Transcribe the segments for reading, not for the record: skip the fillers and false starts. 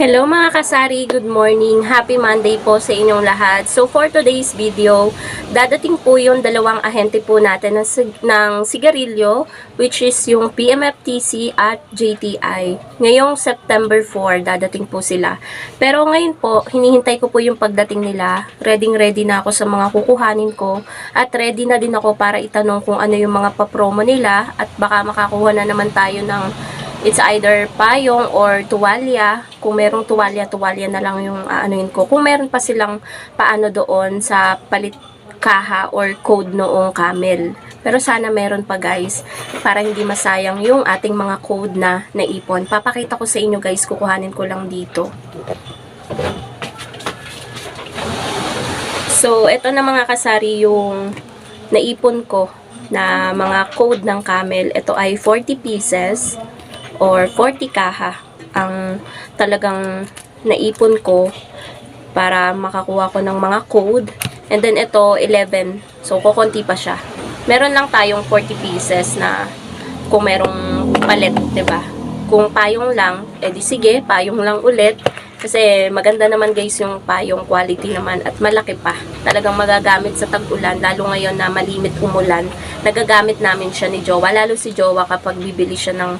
Hello mga kasari, good morning. Happy Monday po sa inyong lahat. So for today's video, dadating po yung dalawang ahente po natin ng sigarilyo, which is yung PMFTC at JTI. Ngayong September 4, dadating po sila. Pero ngayon po, hinihintay ko po yung pagdating nila. Ready na ako sa mga kukuhanin ko. At ready na din ako para itanong kung ano yung mga papromo nila. At baka makakuha na naman tayo ng it's either payong or tuwalya. Kung merong tuwalya na lang yung aanuin ko. Kung meron pa silang paano doon sa palit kaha or code noong Camel. Pero sana meron pa guys, para hindi masayang yung ating mga code na naipon. Papakita ko sa inyo guys, kukuhanin ko lang dito. So, ito na mga kasari yung naipon ko na mga code ng Camel. Ito ay 40 pieces or 40 kaha ang talagang naipon ko para makakuha ko ng mga code. And then ito 11. So kukunti pa siya. Meron lang tayong 40 pieces na kung merong palit, 'di ba? Kung payong lang, edi sige, payong lang ulit. Kasi maganda naman guys yung payong, quality naman at malaki pa. Talagang magagamit sa tag-ulan, lalo ngayon na malimit umulan. Nagagamit namin siya ni Jowa, lalo si Jowa kapag bibili siya ng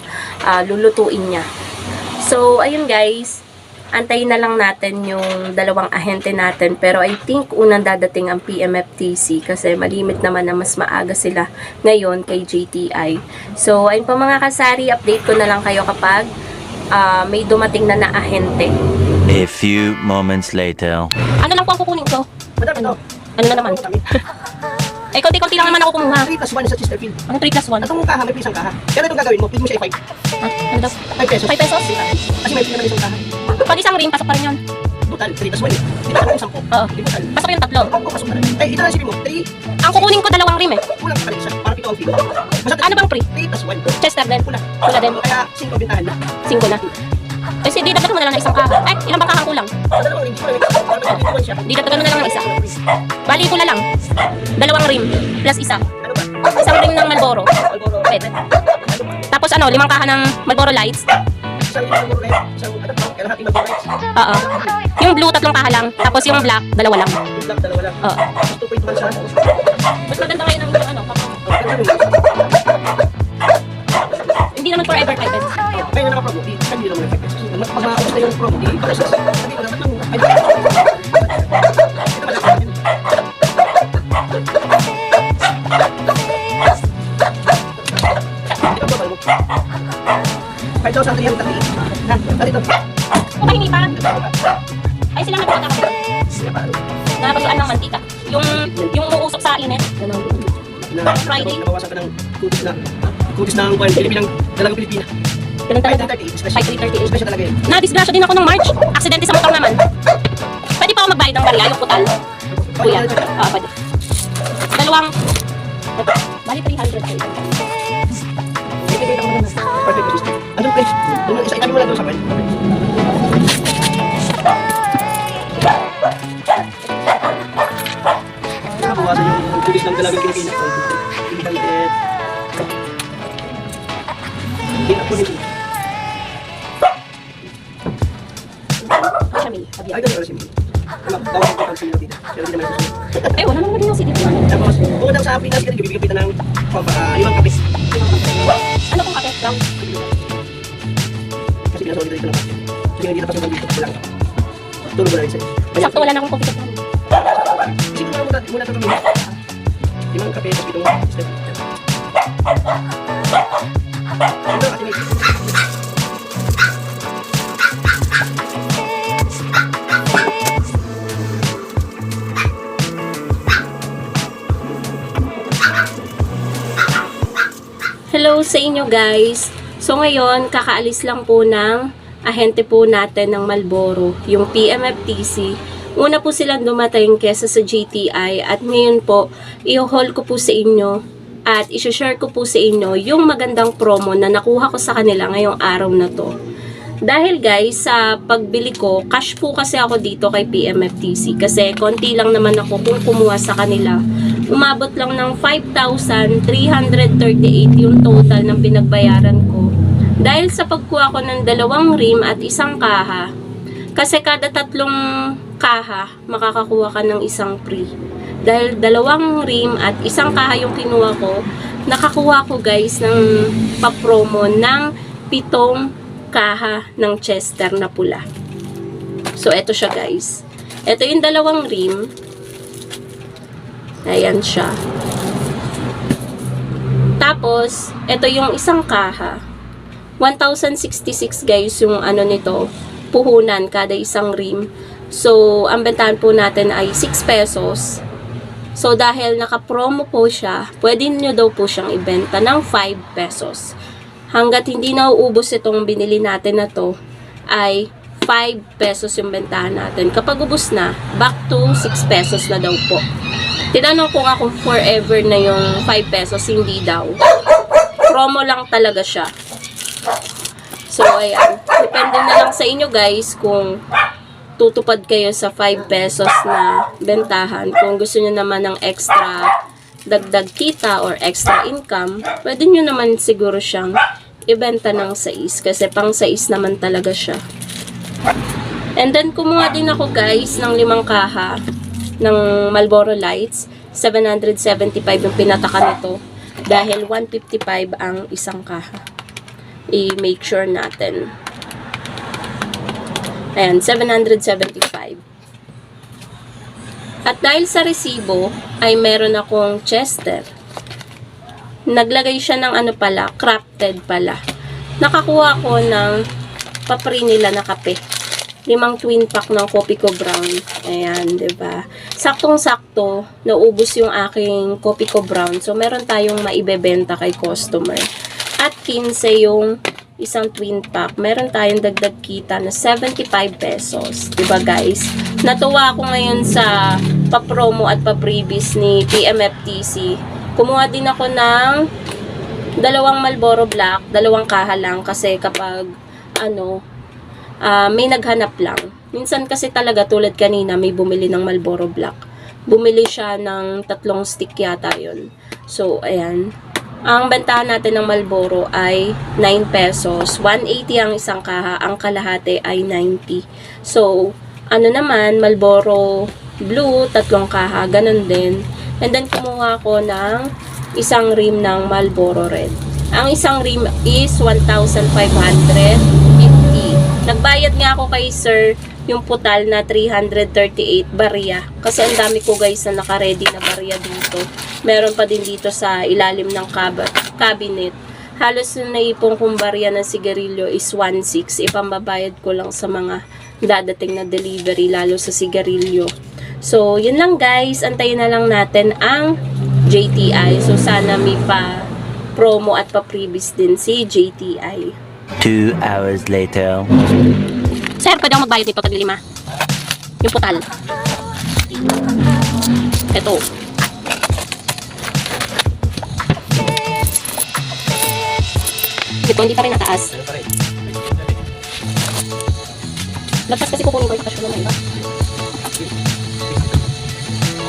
lulutuin niya. So, ayun guys, antayin na lang natin yung dalawang ahente natin. Pero I think unang dadating ang PMFTC kasi malimit naman na mas maaga sila ngayon kay JTI. So, ayun pa mga kasari, update ko na lang kayo kapag may dumating na ahente. A few moments later. Ano lang po ang kukunin ko? Madami to. Ano na naman? Eh, konti-konti lang naman ako kumuha. 3 plus 1 sa Chesterfield. Ano 3 plus 1? Itong kaha, may isang kaha. Pero itong gagawin mo, pwede mo siya i-5. Ano daw? 5 pesos. 5 pesos? Kasi may naman isang kaha. Pag isang ring, pasok pa rin yun. Total, 3 plus 1 eh. Di ba ako yung 10? Oo. Di total. Pasok yung tatlo. Oo, pasok na rin. Eh, ito lang isipin mo. 3, Ang kukunin ko dalawang rim eh. kulang pa rin isa. Para pito ang fee. Ano bang free? 3 plus 1. Chester din. Kulang. Wala din. Kaya 5 bintahan na. 5 na. Eh, di dagdagan mo na lang ng isang kaha. Ay, ilang bang kahang kulang? Dalawang ring, hindi ko lang siya. Di dagdagan mo na lang ng isa. Bali ko na lang. Dalawang rim plus isa. Ano ba? Isang rim ng Marlboro. Malboro. Pwede. Tapos ano, 5 kaha ng Marlboro Lights. Isang Malboro red, isang ano pa, kalahati Malboro rights. Oo. Yung blue, 3 kaha lang. Tapos yung black, 2 lang. Yung black, dalawa lang. Oo. Tapos 2.1 siya. Mas maganda kayo ng ano, hindi naman forever 5 pesos. Kaya na naka-promo, di hindi naman 5 pesos. Pag makakabos na yung promo, di para sa sabi ko naman, ay, $5,338. Ha? Dali to. Kung pahingi pa, ay sila nga pagkakabit. Nakapagluan ng mantika. Yung uusok sa init. Friday. Nabawasan ka ng kutis ng buwan. Pilipinang dalagang Pilipina. Ganun talaga. 5,338. Special talaga yun. Na-disgrasya din ako ng March. Aksidente sa motor naman. Pwede pa ako magbayad ng barya, yung putal. Kuya. Pwede. Dalawang. Bali 300 kayo. Perfect system. Ano guys? Isa itabi mo lang doon sa kwento. Nabawasan yung kutis ng dalagang Pilipina. Pilipinan. Hindi na po nito. Shamil. Ay, ganun si Mil. Tawag ko pang sino dito. Pero hindi naman susunod. Ay, wala naman din yung CD. Tapos, kung daw sa Pinas, ganun, bibigyan ng 5 kapis. Ano pong kape? Lang? Kasi pinasoli dito ng kapis. Kasi hindi napasok ng dito. Walang. Tulog mo na rin sa'yo. Sakto wala na akong coffee shop. Isipin mo lang muna ito kami. 5 kapis, tapos pitong step. Ano, Ate May? Hello sa inyo guys. So ngayon, kakaalis lang po ng ahente po natin ng Marlboro, yung PMFTC. Una po silang dumating kesa sa GTI at ngayon po, i-haul ko po sa inyo at i-share ko po sa inyo yung magandang promo na nakuha ko sa kanila ngayong araw na to. Dahil guys, sa pagbili ko, cash po kasi ako dito kay PMFTC kasi konti lang naman ako kung kumuha sa kanila. Umabot lang ng 5,338 yung total ng pinagbayaran ko. Dahil sa pagkuha ko ng 2 rim at 1 kaha, Kasi kada 3 kaha, makakakuha ka ng isang free. Dahil 2 rim at 1 kaha yung kinuha ko, nakakuha ko guys ng pa-promo ng 7 kaha ng Chester na pula. So, eto siya guys. Ito yung 2 rim. Ayan siya. Tapos, ito yung 1 kaha. 1,066 guys yung ano nito, puhunan kada 1 rim. So, ang bentahan po natin ay 6 pesos. So, dahil naka-promo po siya, pwede nyo daw po siyang ibenta ng 5 pesos. Hanggat hindi nauubos itong binili natin na to, ay 5 pesos yung bentahan natin. Kapag ubos na, back to 6 pesos na daw po. Tinanong ko nga kung forever na yung 5 pesos, hindi daw. Promo lang talaga siya. So, ayan. Depende na lang sa inyo guys kung tutupad kayo sa 5 pesos na bentahan. Kung gusto nyo naman ng extra dagdag kita or extra income, pwede nyo naman siguro siyang ibenta ng 6 kasi pang 6 naman talaga siya. And then, kumuha din ako guys ng 5 kaha ng Marlboro Lights. 775 yung pinataka nito dahil 155 ang 1 kaha. I-make sure natin. Ayan, 775. At dahil sa resibo, ay meron akong Chester. Naglagay siya ng ano pala, crafted pala. Nakakuha ko ng papri nila na kape. 5 twin pack ng Copico Brown. Ayan, 'di ba? Saktong-sakto, naubos yung aking Copico Brown. So, meron tayong maibebenta kay customer. At 15 yung 1 twin pack. Meron tayong dagdag kita na 75 pesos. 'Di ba, guys? Natuwa ako ngayon sa pa-promo at pa-previous ni PMFTC. Kumuha din ako ng 2 Marlboro Black, 2 kaha lang kasi kapag may naghanap lang. Minsan kasi talaga tulad kanina may bumili ng Marlboro Black. Bumili siya ng 3 stick yata yun. So, ayan. Ang bentahan natin ng Marlboro ay 9 pesos. 180 ang 1 kaha. Ang kalahati ay 90. So, naman, Marlboro Blue, 3 kaha. Ganun din. And then, kumuha ko ng 1 rim ng Marlboro Red. Ang 1 rim is 1,550. Nagbayad nga ako kay sir yung putal na 338 barya. Kasi ang dami ko guys na naka-ready na barya dito. Meron pa din dito sa ilalim ng cabinet. Halos na naipong kong barya ng sigarilyo is 1,600. Ipambabayad ko lang sa mga dadating na delivery, lalo sa sigarilyo. So, yun lang guys. Antayin na lang natin ang JTI. So, sana may pa promo at pa-previous din si JTI. 2 hours later. Sir, pwede akong magbayad dito, tag-5. Yung putal. Ito. Ito, hindi pa rin nataas. Lagpas kasi kukunin ko yung kasyon naman, diba?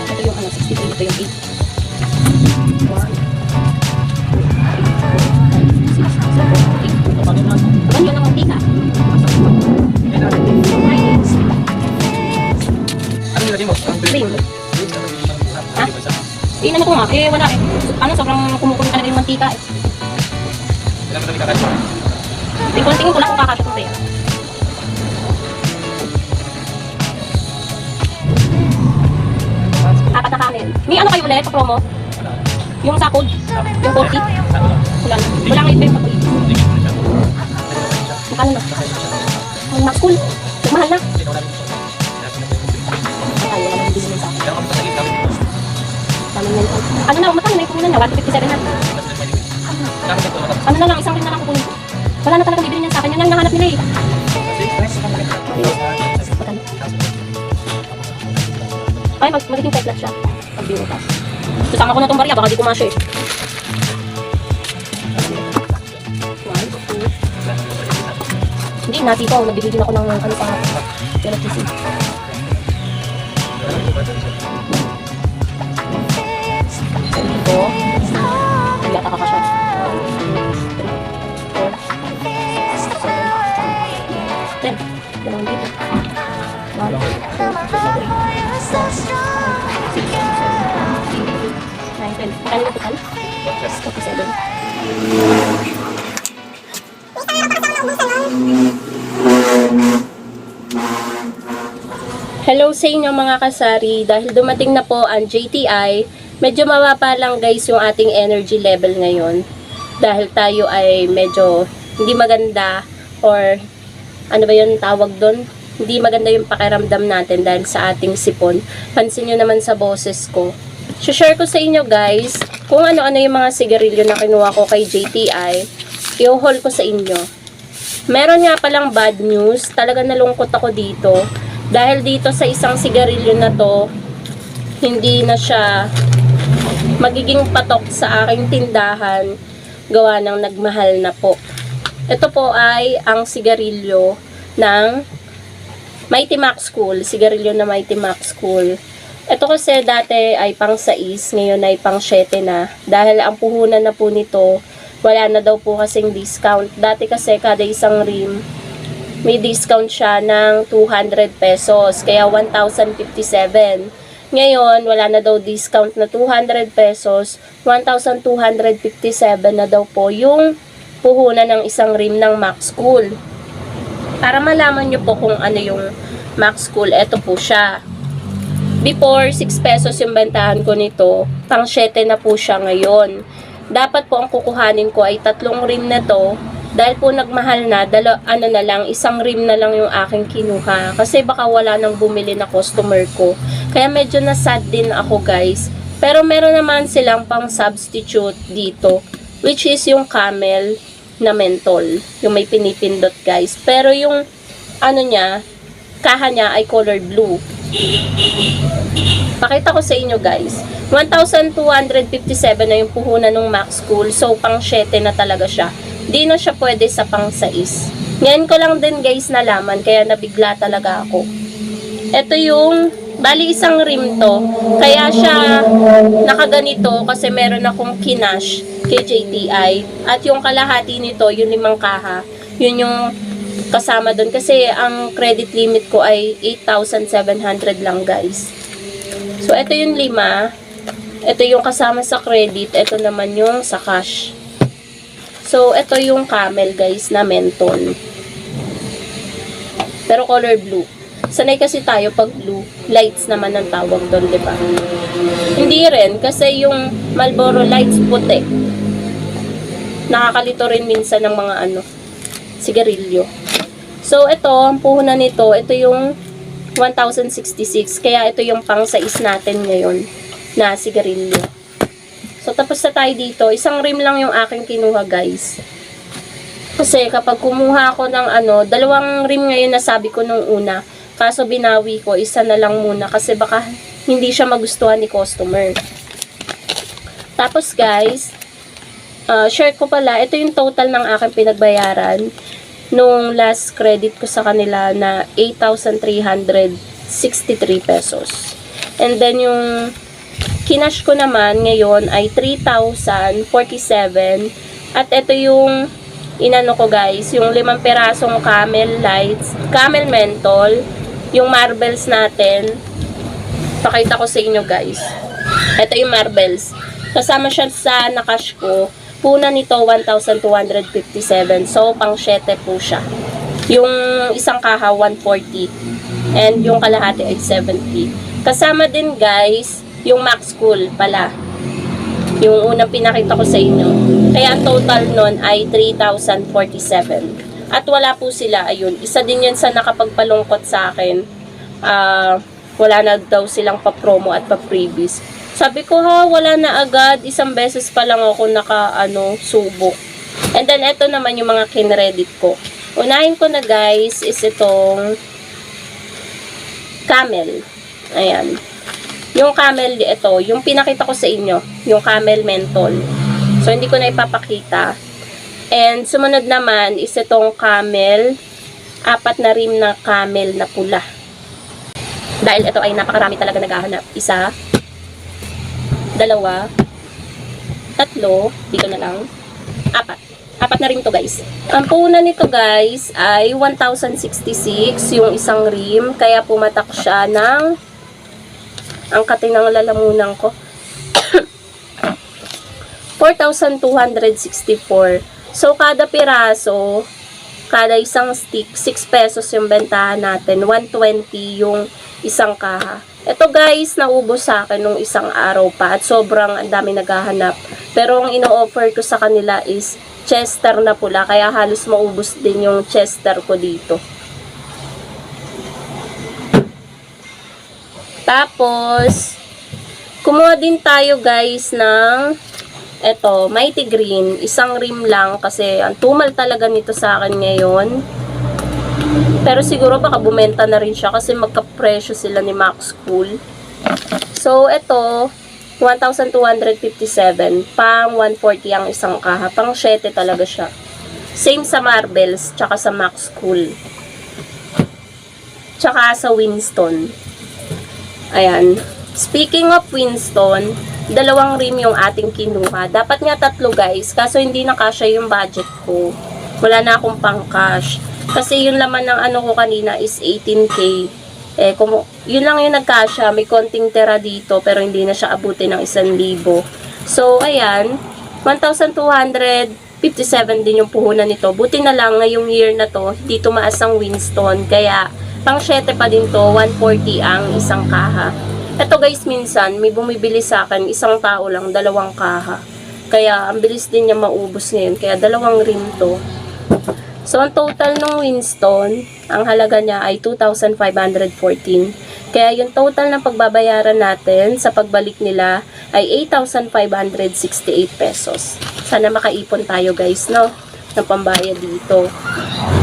Ito yung 63, ito yung 8. 1, 2, 3, 4, 5, 6, 7, 8. Yun ang mantika. Ano nilagay mo? Ring. Ha? Inan ko nga. Wala eh. Sobrang kumukulo talaga yung mantika eh. Ilan mo talaga kakasya? Tingin ko lang kung kakasya ko kaya. Apat na kanin. May kayo ulit sa promo? Yung sakod? Yung 40? Wala na. Wala nga yung pag-ibig. Magkano na? Ang max school. Mahal na. Ay, wala nang bilhin sa akin. Ano na, magkano na yung kukunan niya? 157 na. Ano na lang, 1 rin na lang kukunin ko. Wala na talagang bibili niya sa akin. Yan yung nahanap nila eh. Ay, magiging peklat siya. Pag binutas. Susama ko na itong barya, baka di kumasya eh. 1, 2. Hindi, natito. Nagbibigyan ako ng ano pa. Electricity. Dito. Hindi ata kakasya. 1, 2, 3, 4, 5, 6, 7, 8. 10. Dalawang dito. Kano na total? 47. Hello sa inyo mga kasari. Dahil dumating na po ang JTI, medyo mababa lang guys yung ating energy level ngayon. Dahil tayo ay medyo hindi maganda or ano ba yun tawag doon? Hindi maganda yung pakiramdam natin dahil sa ating sipon. Pansin nyo naman sa boses ko. Share ko sa inyo guys kung ano-ano yung mga sigarilyo na kinuha ko kay JTI. I-haul ko sa inyo. Meron nga palang bad news. Talaga nalungkot ako dito. Dahil dito sa isang sigarilyo na to, hindi na siya magiging patok sa aking tindahan gawa ng nagmahal na po. Ito po ay ang sigarilyo ng Mighty Max Cool. Sigarilyo na Mighty Max Cool. Ito kasi dati ay pang 6, ngayon ay pang 7 na. Dahil ang puhunan na po nito, wala na daw po kasing discount. Dati kasi kada isang rim, may discount siya ng 200 pesos. Kaya 1,057. Ngayon, wala na daw discount na 200 pesos. 1,257 na daw po yung puhunan ng isang rim ng Max Cool. Para malaman nyo po kung ano yung Max Cool, ito po siya. Before, 6 pesos yung bentahan ko nito. Pang 7 na po siya ngayon. Dapat po ang kukuhanin ko ay 3 rim na to. Dahil po nagmahal na, isang rim na lang yung aking kinuha. Kasi baka wala nang bumili na customer ko. Kaya medyo na-sad din ako guys. Pero meron naman silang pang substitute dito. Which is yung Camel na mentol. Yung may pinipindot guys. Pero yung kaha niya ay color blue. Pakita ko sa inyo guys. 1,257 na yung puhunan ng Max Cool. So pang 7 na talaga siya. Di na siya pwede sa pang 6. Ngayon ko lang din guys nalaman, kaya nabigla talaga ako. Ito yung, bali isang rim to. Kaya siya nakaganito kasi meron akong kinash kay JTI. At yung kalahati nito, yung 5 kaha, yun yung kasama doon. Kasi ang credit limit ko ay 8,700 lang guys. So ito yung 5. Ito yung kasama sa credit. Ito naman yung sa cash. So, ito yung Camel, guys, na mentol. Pero color blue. Sanay kasi tayo pag blue. Lights naman ang tawag doon, di ba? Hindi rin, kasi yung Marlboro Lights puti. Nakakalito rin minsan ng mga sigarilyo. So, ito, ang puhunan nito, ito yung 1,066. Kaya ito yung pang 6 natin ngayon na sigarilyo. So, tapos na tayo dito. Isang rim lang yung aking kinuha, guys. Kasi kapag kumuha ako ng 2 rim ngayon na sabi ko nung una. Kaso binawi ko, 1 na lang muna. Kasi baka hindi siya magustuhan ni customer. Tapos, guys, share ko pala. Ito yung total ng aking pinagbayaran. Nung last credit ko sa kanila na 8,363 pesos. And then, yung kinash ko naman ngayon ay 3,047. At ito yung inano ko guys, yung 5 perasong Camel Lights, Camel Mentol, yung marbles natin. Pakita ko sa inyo guys. Ito yung marbles. Kasama siya sa nakash ko. Puna nito 1,257. So pang 7 po siya. Yung isang kaha 140 and yung kalahati ay 70. Kasama din guys yung Max Cool pala. Yung unang pinakita ko sa inyo. Kaya ang total nun ay 3,047. At wala po sila. Ayun. Isa din yan sa nakapagpalungkot sa akin. Wala na daw silang pa-promo at pa-freebies. Sabi ko wala na agad. Isang beses pa lang ako subok. And then ito naman yung mga kinredit ko. Unahin ko na guys is itong Camel. Ayan. Yung Camel, ito, yung pinakita ko sa inyo, yung Camel Mentol. So, hindi ko na ipapakita. And, sumunod naman is itong Camel, 4 na rim na Camel na pula. Dahil ito ay napakarami talaga naghahanap. 1, 2, 3, dito na lang, 4. Apat na rim to guys. Ang puhunan nito guys ay 1,066 yung isang rim. Kaya pumatak siya ng ang katinang lalamunan ko. 4,264. So, kada piraso, kada isang stick, 6 pesos yung bentahan natin. 120 yung isang kaha. Ito guys, naubos sa akin nung isang araw pa at sobrang ang dami naghahanap. Pero ang ino-offer ko sa kanila is Chester na pula, kaya halos maubos din yung Chester ko dito. Tapos, kumuha din tayo guys ng eto, Mighty Green. Isang rim lang kasi ang tumal talaga nito sa akin ngayon. Pero siguro baka bumenta na rin siya kasi magkapresyo sila ni Max Cool. So, eto, 1,257. Pang 140 ang isang kaha. Pang 7 talaga siya. Same sa Marbles, tsaka sa Max Cool. Tsaka sa Winston. Ayan. Speaking of Winston, 2 rim yung ating kinuha. Dapat nga 3 guys, kaso hindi na kasya yung budget ko. Wala na akong pang cash. Kasi yung laman ng ano ko kanina is 18K. Eh, yun lang yung nagkasya. May konting tira dito, pero hindi na siya abutin ng 1,000. So, ayan. 1,257 din yung puhunan nito. Buti na lang ngayong year na to, hindi tumaas ang Winston. Kaya, pang 7 pa din to, 140 ang isang kaha. Ito guys, minsan, may bumibili sa akin, isang tao lang, 2 kaha. Kaya, ang bilis din niya maubos ngayon. Kaya, 2 rim to. So, ang total ng Winston, ang halaga niya ay 2,514. Kaya, yung total ng pagbabayaran natin sa pagbalik nila ay 8,568 pesos. Sana makaipon tayo guys, no? Ng pambayad dito.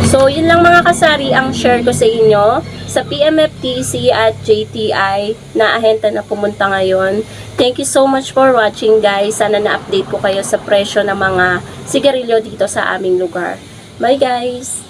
So, yun lang mga kasari ang share ko sa inyo sa PMFTC at JTI na ahente na pumunta ngayon. Thank you so much for watching guys. Sana na-update ko kayo sa presyo ng mga sigarilyo dito sa aming lugar. Bye guys!